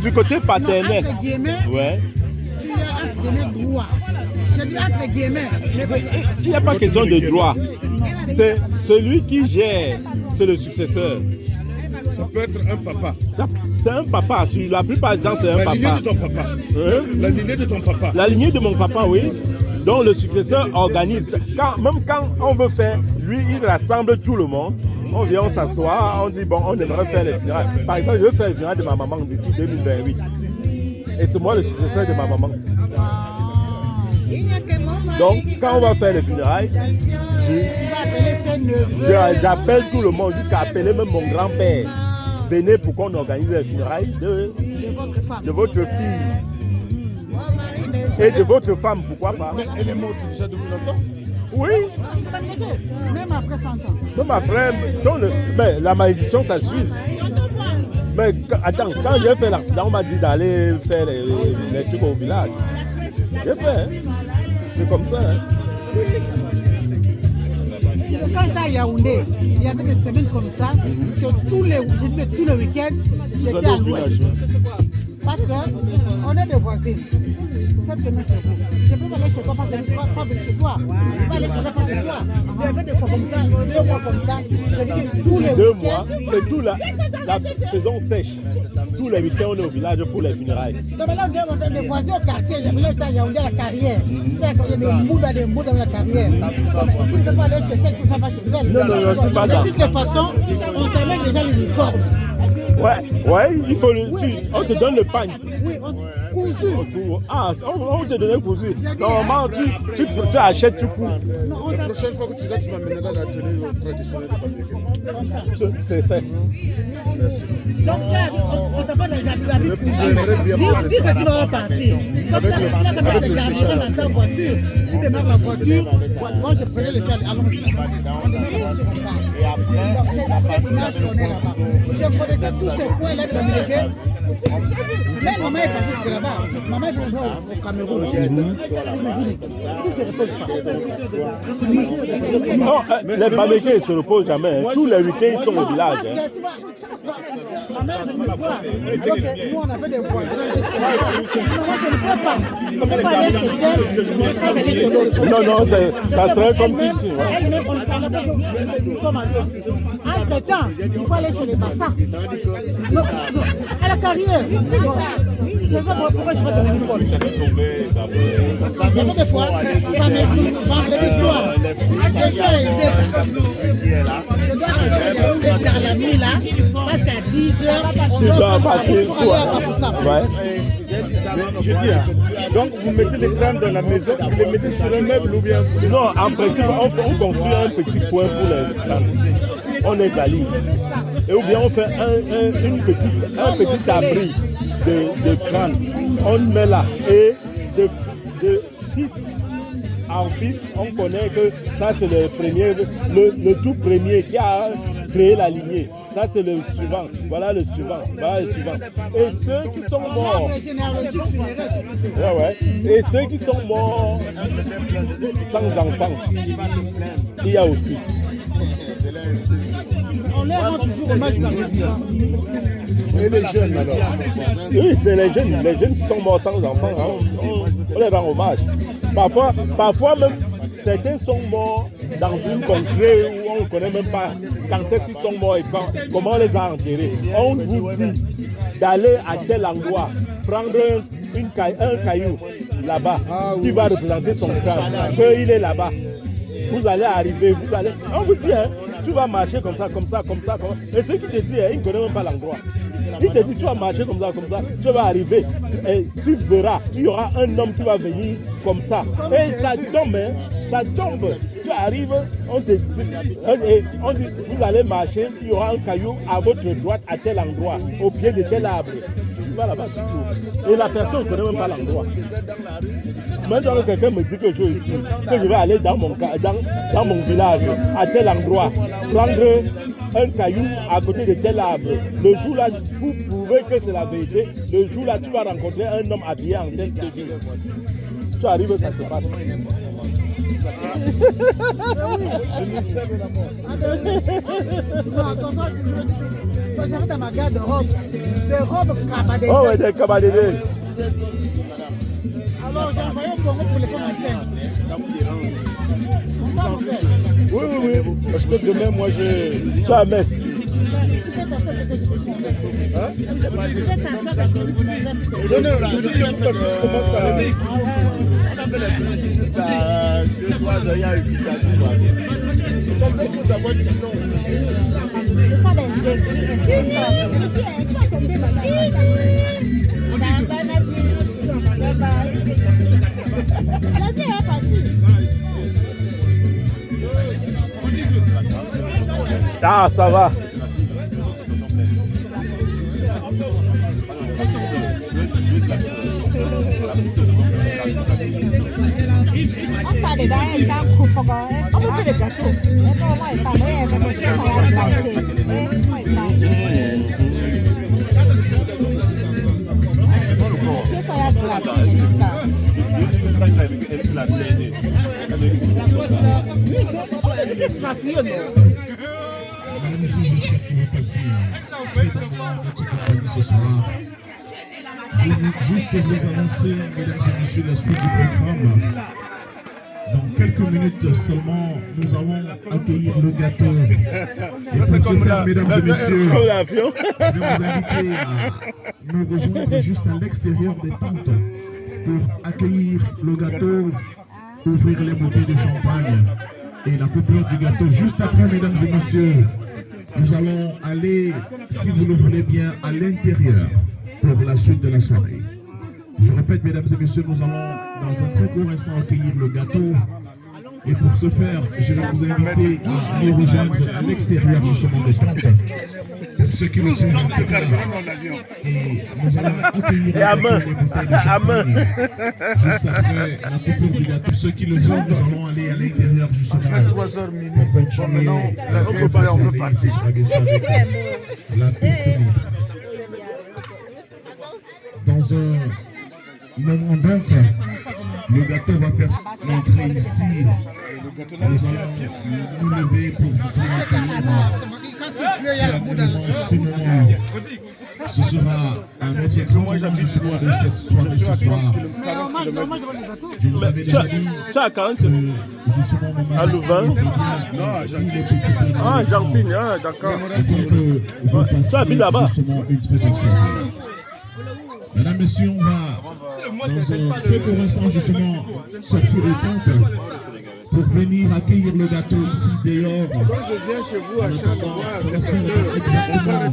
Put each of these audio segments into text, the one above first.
Du côté paternel. Entre guillemets, Ouais. tu as entre guillemets droit. Je dis entre guillemets. Il n'y a pas question de droit. C'est celui qui gère, c'est le successeur. Ça peut être un papa. C'est un papa. La plupart du temps, c'est un La lignée papa. de ton papa. Hein? La lignée de ton papa. La lignée de mon papa, oui. Donc le successeur organise. Même quand on veut faire, lui, il rassemble tout le monde. On vient, on s'assoit, on dit, bon, on aimerait faire les funérailles. Par exemple, je veux faire les funérailles de ma maman d'ici 2028. Et c'est moi le successeur de ma maman. Donc, quand on va faire les funérailles, j'appelle tout le monde jusqu'à appeler même mon grand-père. Venez pour qu'on organise les funérailles de votre fille. Et de votre femme, pourquoi pas? Mais elle est morte déjà depuis longtemps. Oui. Même après 100 ans. Même après, mais la malédiction, ça suit. Mais attends, quand j'ai fait l'accident, on m'a dit d'aller faire les trucs au village. J'ai fait, hein. C'est comme ça. Hein. Quand j'étais à Yaoundé, il y avait des semaines comme ça, que tous les week-ends, j'étais à l'ouest. Parce qu'on est des voisins. Cette semaine chez vous. Je peux aller chez toi parce que je ne peux pas venir chez toi. Je peux aller chez toi chez toi. Il y avait des fois comme ça, 2 mois comme ça. Je dis que tous les 2 week-ends. mois, c'est tout la saison sèche. Tous les week-ends, on est au village pour les funérailles. Donc maintenant, on a des voisins au quartier. J'aimerais estar à Yaoundé à la carrière. Tu sais, il y a des mous dans la carrière. Tu ne peux pas aller chez celle qui va chez elle. Non, tu vas de toutes les façons, on t'amène déjà l'uniforme. Ouais, il faut on te donne le pagne. Oui, cousu. Ah, on te donne cousu. Normalement, tu achètes, tu couds. La prochaine fois que tu vas, tu m'amèneras la tenue traditionnelle de Bambileke. C'est fait. Merci. Donc, on t'a pas l'habitude. J'aimerais bien prendre Dis que ça. tu vas partir. Comme tu as dans ta voiture, tu démarres la voiture. Moi, je prenais le fer. Allons-y. On démarre la voiture. Donc, c'est l'image qu'on est là-bas. Je connaissais tous ces points-là de Bambileke. Même maman est passée jusque là-bas. Maman est venue au Cameroun. Tout ne repose pas. Non, les Bambileke ne se reposent jamais. Tous les week-ends, ils sont au village. Parce que tu vois, ma mère venait me voir. Donc, nous, on avait des voisins. Moi, je ne peux pas. Je ne peux pas aller chez elle. Non, ça serait comme si... Elle-même, on ne parlait pas de l'uniforme. Entre-temps, il faut aller chez les Bassa. Non, à la carrière. Je ne sais pas pourquoi je ne vais pas de l'uniforme. J'avais des fois, vendredi soir, je suis à Ezeka. Je dois aller dans la nuit là, parce qu'à 10h, on doit partir pour aller à Papoussa. Je dis, donc vous mettez les crânes dans la maison, vous les mettez sur un meuble ou bien... Non, en principe, on construit un petit point pour les crânes. On égalise. Et ou bien on fait un petit abri de crâne. On met là. Et de fils en fils, on connaît que ça c'est le tout premier qui a créé la lignée. Ça c'est le suivant. Voilà le suivant. Voilà le suivant. Et ceux qui sont morts. Ouais. Et ceux qui sont morts sans enfants, il y a aussi. On leur rend toujours hommage par les vivants. Et les jeunes alors? Oui, c'est les jeunes qui sont morts sans enfants. Hein. On les rend hommage. Parfois même, certains sont morts dans une contrée où on ne connaît même pas quand est-ce qu'ils sont morts et comment on les a enterrés. On vous dit d'aller à tel endroit, prendre un caillou là-bas qui va représenter son crâne, qu'il est là-bas. Vous allez arriver, on vous dit, hein, tu vas marcher comme ça. Et ceux qui te disent, ils ne connaissent même pas l'endroit. Il te dit, tu vas marcher comme ça, tu vas arriver. Et tu verras, il y aura un homme qui va venir comme ça. Et ça tombe, hein, ça tombe. Tu arrives, on te dit, vous allez marcher, il y aura un caillou à votre droite, à tel endroit, au pied de tel arbre. Tu vas là-bas, tu trouves. Et la personne ne connaît même pas l'endroit. Maintenant que quelqu'un me dit que je vais aller dans mon village, à tel endroit, prendre un caillou à côté de tel arbre. Le jour là, pour prouver que c'est la vérité, le jour là, tu vas rencontrer un homme habillé en telle tenue. Tu arrives, ça se passe. Le mystère de la mort. J'avais dans ma garde-robe des robes cabadées. Oh, ouais, des cabadés. Alors j'ai envoyé au Congo pour les femmes enceintes. Oui, oui, oui. Parce que demain, moi, je... Ça à Metz. Non, non, je dis parce que je commence à... On avait les policiers jusqu'à 2-3 heures, il y a eu du gaz. Comme ça, nous avons dit non. C'est ça les écrits. Tu vas tomber dans Ah, ça va. On parle d'un coup pour on fait des gâteaux. Mesdames et messieurs, j'espère qu'on va passer très bon moment dans votre compagnie ce soir. Je veux juste vous annoncer, mesdames et messieurs, la suite du programme. Dans quelques minutes seulement, nous allons accueillir le gâteau. Et pour ce faire, mesdames et messieurs, je vais vous inviter à nous rejoindre juste à l'extérieur des tentes pour accueillir le gâteau, ouvrir les bouteilles de champagne et la coupure du gâteau. Juste après, mesdames et messieurs, nous allons aller, si vous le voulez bien, à l'intérieur pour la suite de la soirée. Je répète, mesdames et messieurs, nous allons dans un très court instant accueillir le gâteau. Et pour ce faire, je vais vous inviter à nous rejoindre à l'extérieur justement des tentes. Pour ceux qui le font, et nous allons accueillir les bouteilles de champagne. Juste après la coupure du gâteau. Ceux qui le font, nous allons aller à l'intérieur justement pour continuer la piste libre. Dans un moment donc, le gâteau va faire l'entrée ici. Nous allons nous lever pour justement accueillir ce moment. Ce sera un autre grand moment justement de cette soirée ce soir. Je vous avais déjà dit que justement à Louvain. Ah, Argentine, d'accord. Il faut que vous passiez justement une très bonne soirée. Mesdames, Messieurs, on va dans un très court instant justement sortir des tentes pour venir accueillir le gâteau ici dehors. Quand je viens chez vous à chaque fois, ça va se faire exactement.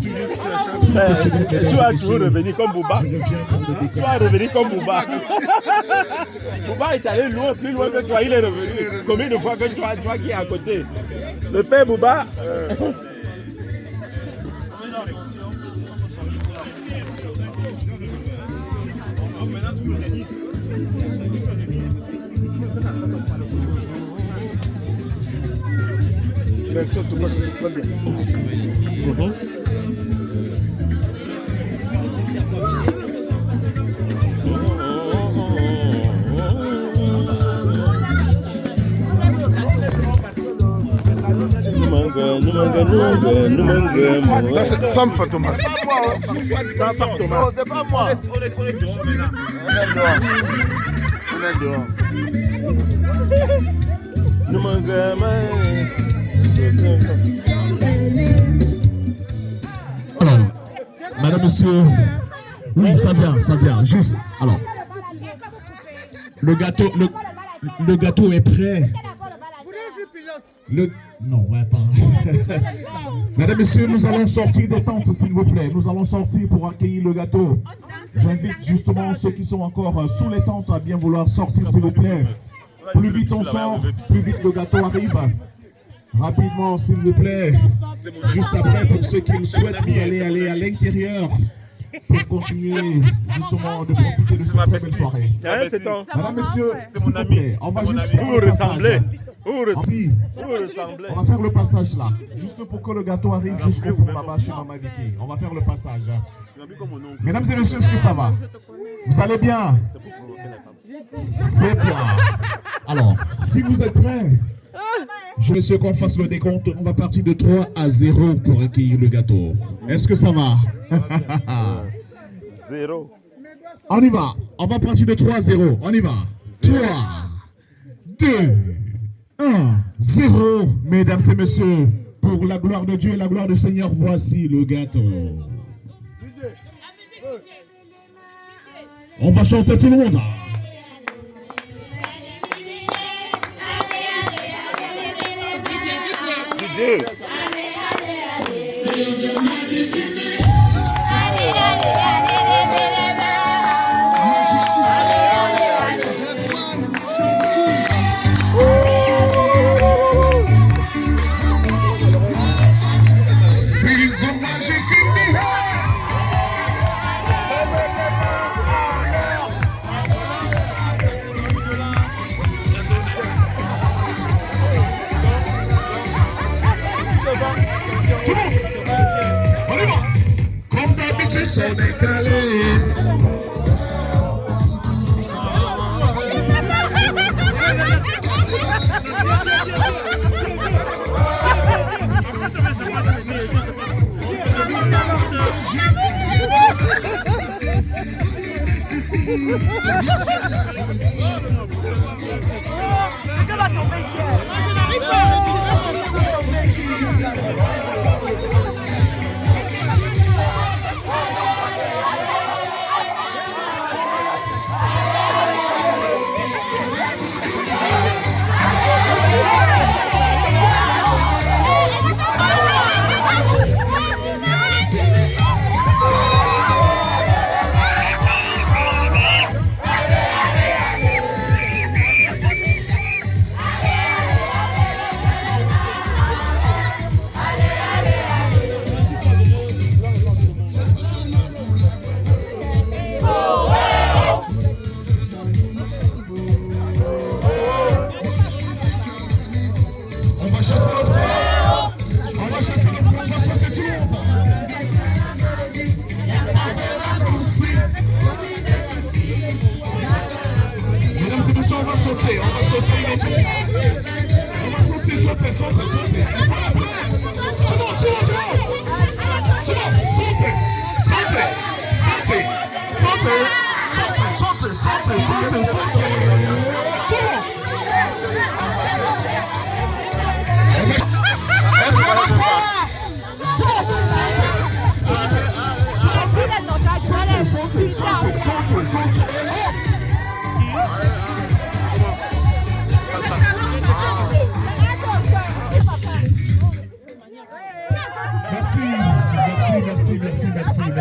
Tu vas toujours revenir comme Bouba. Tu vas revenir comme Bouba. Bouba est allé loin, plus loin que toi, il est revenu. Combien de fois que toi qui es à côté? Le père Bouba. Mais ça, tout le monde se fait bien. Ça me fait Thomas. C'est pas moi. On est dehors maintenant. On est dehors. Alors, madame, monsieur, oui, ça vient, juste. Alors, le gâteau est prêt. Non, attends. Mesdames, messieurs, nous allons sortir des tentes, s'il vous plaît. Nous allons sortir pour accueillir le gâteau. J'invite justement ceux qui sont encore sous les tentes à bien vouloir sortir, s'il vous plaît. Plus vite on sort, plus vite le gâteau arrive. Rapidement, s'il vous plaît. Juste après, pour ceux qui le souhaitent, vous allez aller à l'intérieur pour continuer justement de profiter de cette très belle soirée. Madame, messieurs, s'il vous plaît, on va juste faire le passage. On va faire le passage là, juste pour que le gâteau arrive jusqu'au fond là-bas chez Maman Vicky. On va faire le passage. Mesdames et messieurs, est-ce que ça va? Vous allez bien? C'est bien. Alors, si vous êtes prêts, Je veux qu'on fasse le décompte. On va partir de 3 à 0 pour accueillir le gâteau. Est-ce que ça va? 0. On y va. On va partir de 3 à 0. On y va. 3, 2, 1, 0. Mesdames et messieurs, pour la gloire de Dieu et la gloire du Seigneur, voici le gâteau. On va chanter tout le monde.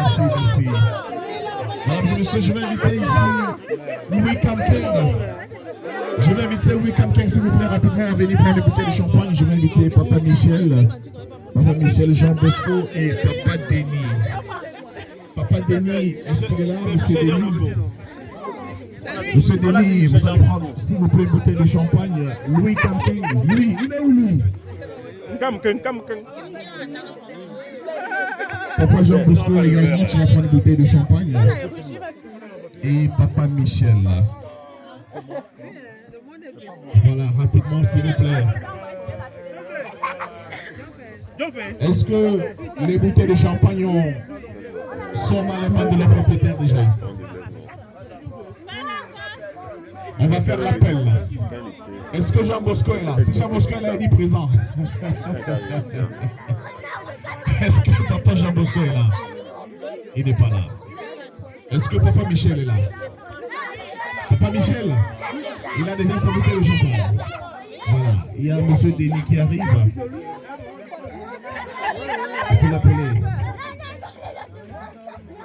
Merci. Mesdames et messieurs, je vais inviter ici Louis Camken. Je vais inviter Louis Camken, s'il vous plaît, rapidement à venir prendre une bouteille de champagne. Je vais inviter Papa Michel, Jean Bosco et Papa Denis. Papa Denis, est-ce qu'il est là, Monsieur Denis? Monsieur Denis, vous allez prendre, s'il vous plaît, une bouteille de champagne. Louis Camken. Louis, il est où, lui? Camken. Papa Jean Bosco également, tu vas prendre une bouteille de champagne. Et Papa Michel. Voilà, rapidement, s'il vous plaît. Est-ce que les bouteilles de champagne sont dans les mains de leur propriétaire déjà? On va faire l'appel. Est-ce que Jean Bosco est là? Si Jean Bosco est là, il dit présent. Est-ce que Papa Jean Bosco est là? Il n'est pas là. Est-ce que Papa Michel est là? Papa Michel, il a déjà sa bouteille de champagne. Voilà. Il y a Monsieur Denis qui arrive. Il faut l'appeler.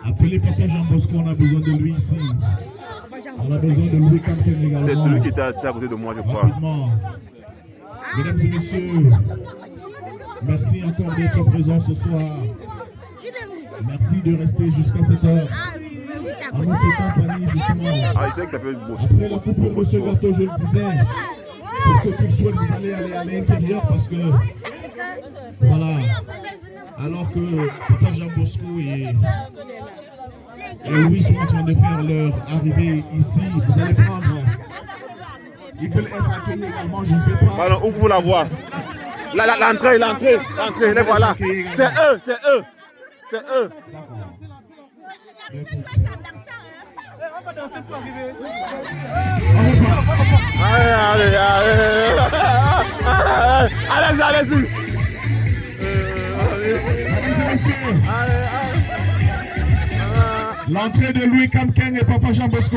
Appelez Papa Jean Bosco, on a besoin de lui ici. On a besoin de Louis Camken également. C'est celui qui était assis à côté de moi, je crois. Rapidement. Mesdames et messieurs, merci encore d'être présents ce soir. Merci de rester jusqu'à cette heure. En notre compagnie, justement. Ah, il sait que ça peut être beau. Après la coupe de ce gâteau, je le disais, pour ceux qui le souhaitent, vous allez aller à l'intérieur parce que, voilà, alors que Papa Jean Bosco et Louis sont en train de faire leur arrivée ici, vous allez prendre Ils veulent être accueillis également, je ne sais pas. Pardon, où vous la voir? L'entrée, les voilà. C'est eux. D'accord. Écoute. Allez-y. L'entrée de Louis Kamken et Papa Jean Bosco.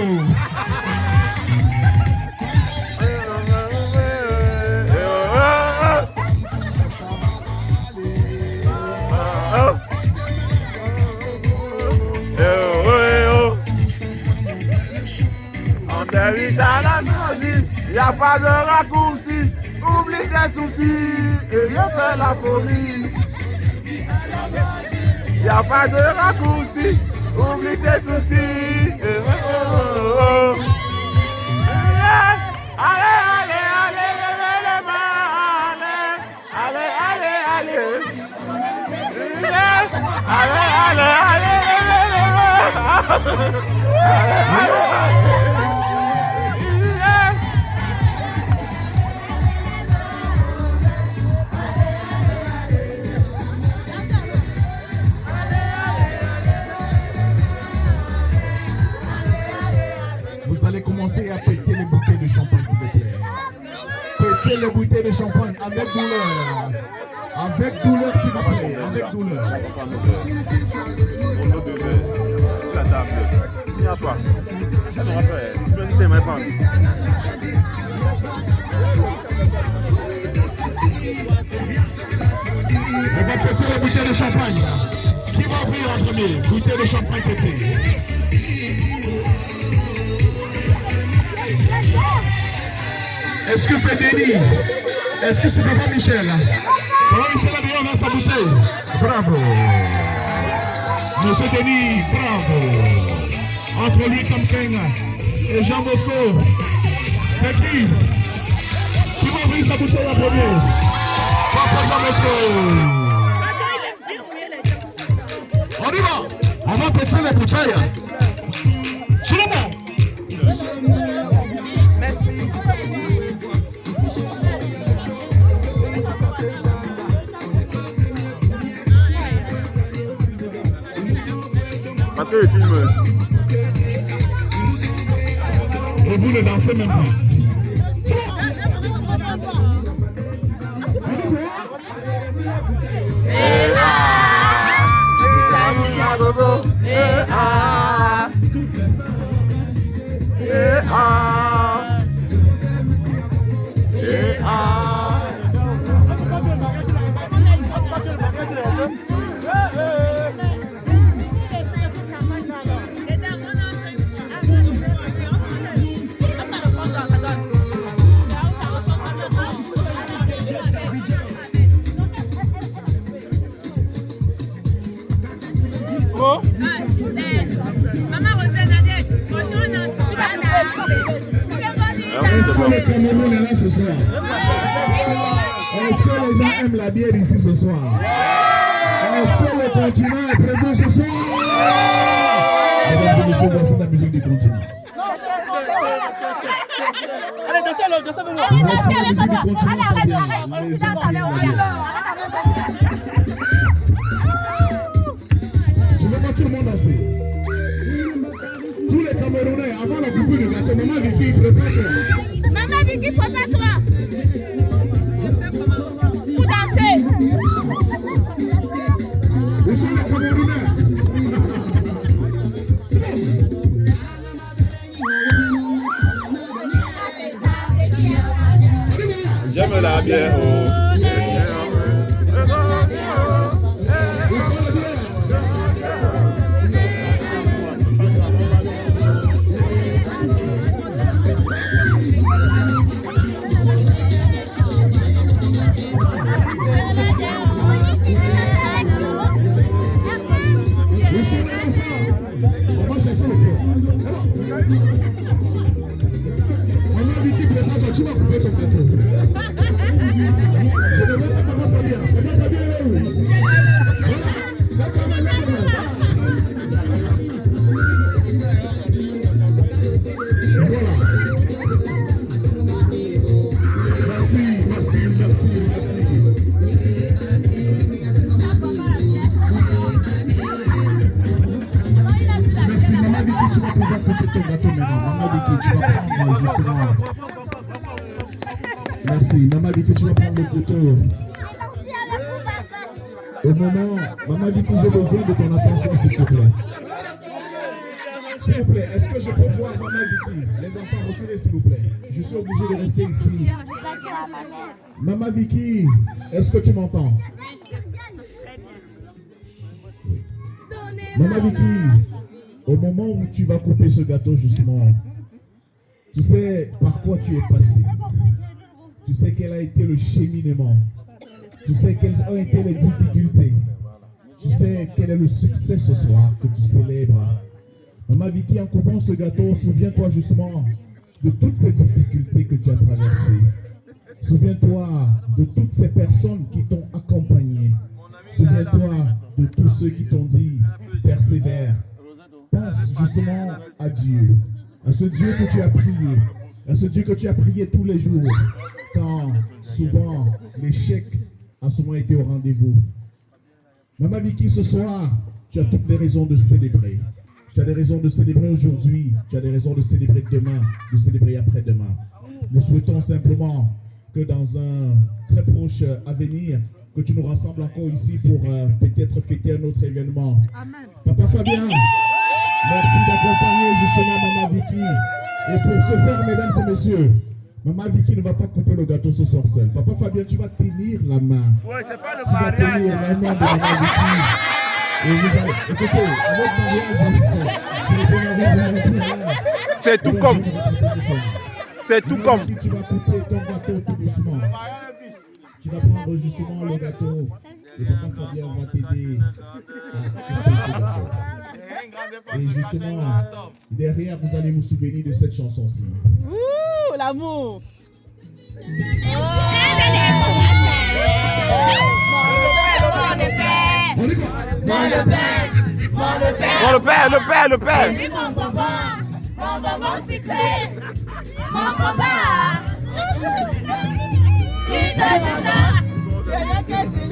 On t'invite à la magie, y a pas de raccourci, oublie tes soucis et viens faire la folie. Y a pas de raccourci, oublie tes soucis et Allez, levez les mains, allez. Allez, levez les mains. Vous allez commencer à péter les bouteilles de champagne, s'il vous plaît. Péter les bouteilles de champagne avec douleur. Avec douleur, s'il vous plaît. Avec douleur. La table. Viens asseoir. Ça n'aura pas. C'est ma femme. On va péter les bouteilles de champagne. Qui va ouvrir en premier? Bouteille de champagne pétée. Est-ce que c'est Denis? Est-ce que c'est Papa Michel? Papa Michel a déjà ouvert sa bouteille. Bravo. Monsieur Denis, bravo. Entre lui, Kamken et Jean Bosco, c'est qui? Qui va ouvrir sa bouteille en premier? Papa Jean Bosco. On y va. On va péter les bouteilles. Sur le monde. Mathieu, filme. Et vous ne dansez même pas. Est-ce que le Cameroun est là ce soir? Est-ce que les gens aiment la bière ici ce soir? Est-ce que le continent est présent ce soir? Mesdames et messieurs, voici la musique du continent. Allez, dansez avec moi. Voici la musique du continent, ça vient. Les gens qui aiment la bière. Je veux voir tout le monde danser. Tous les Camerounais, avant la coupure de gâteau, maman Vicky, prépare-toi. Maman Vicky, prépare-toi. Pour danser. Où sont les Camerounais? J'aime la bière. Tu vas couper ton gâteau. Je ne vois pas comment ça vient. Comment ça vient là? Voilà. tu vas prendre justement. Merci. Maman dit que tu vas prendre le couteau. Au moment, maman dit que j'ai besoin de ton attention, s'il te plaît. S'il vous plaît, est-ce que je peux voir Maman Vicky? Les enfants, reculez s'il vous plaît. Je suis obligé de rester ici. Maman Vicky, est-ce que tu m'entends? Maman Vicky, au moment où tu vas couper ce gâteau justement, tu sais par quoi tu es passé. Tu sais quel a été le cheminement. Tu sais quelles ont été les difficultés. Tu sais quel est le succès ce soir que tu célèbres. Maman Vicky, en coupant ce gâteau, souviens-toi justement de toutes ces difficultés que tu as traversées. Souviens-toi de toutes ces personnes qui t'ont accompagné. Souviens-toi de tous ceux qui t'ont dit persévère. Pense justement à Dieu, à ce Dieu que tu as prié, à ce Dieu que tu as prié tous les jours, quand souvent l'échec a souvent été au rendez-vous. Maman Vicky, ce soir, tu as toutes les raisons de célébrer. Tu as des raisons de célébrer aujourd'hui, tu as des raisons de célébrer demain, de célébrer après-demain. Nous souhaitons simplement que dans un très proche avenir, que tu nous rassembles encore ici pour peut-être fêter un autre événement. Amen. Papa Fabien, merci d'accompagner justement Maman Vicky. Et pour ce faire, mesdames et messieurs, Maman Vicky ne va pas couper le gâteau ce soir seul. Papa Fabien, tu vas tenir la main. Ouais, c'est pas le Tu vas tenir la main de Maman Vicky. Et vous allez, écoutez, avec mariage, C'est tout comme. C'est tout comme. Tu vas couper ton gâteau tout doucement. Tu vas prendre justement le gâteau. Et Papa Fabien va t'aider à couper ce gâteau. Et justement, derrière, vous allez vous souvenir de cette chanson-ci. Ouh, l'amour. On y va. Le père. Mon bonbon sucré, mon papa. Qui te donne ça? Je ne te suis